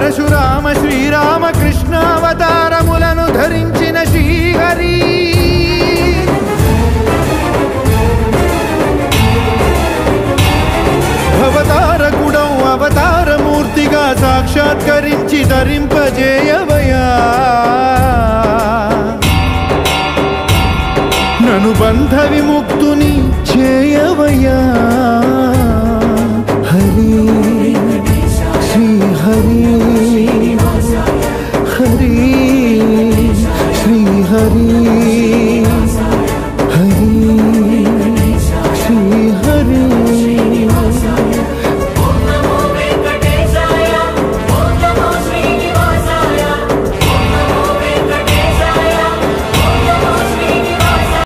పరశురామ శ్రీరామ కృష్ణావతారములను ధరించిన శ్రీహరి అవతారకుడౌ అవతారమూర్తిగా సాక్షాత్కరించి ధరింపజేయవయా నను బంధ విముక్తుని చేయవయా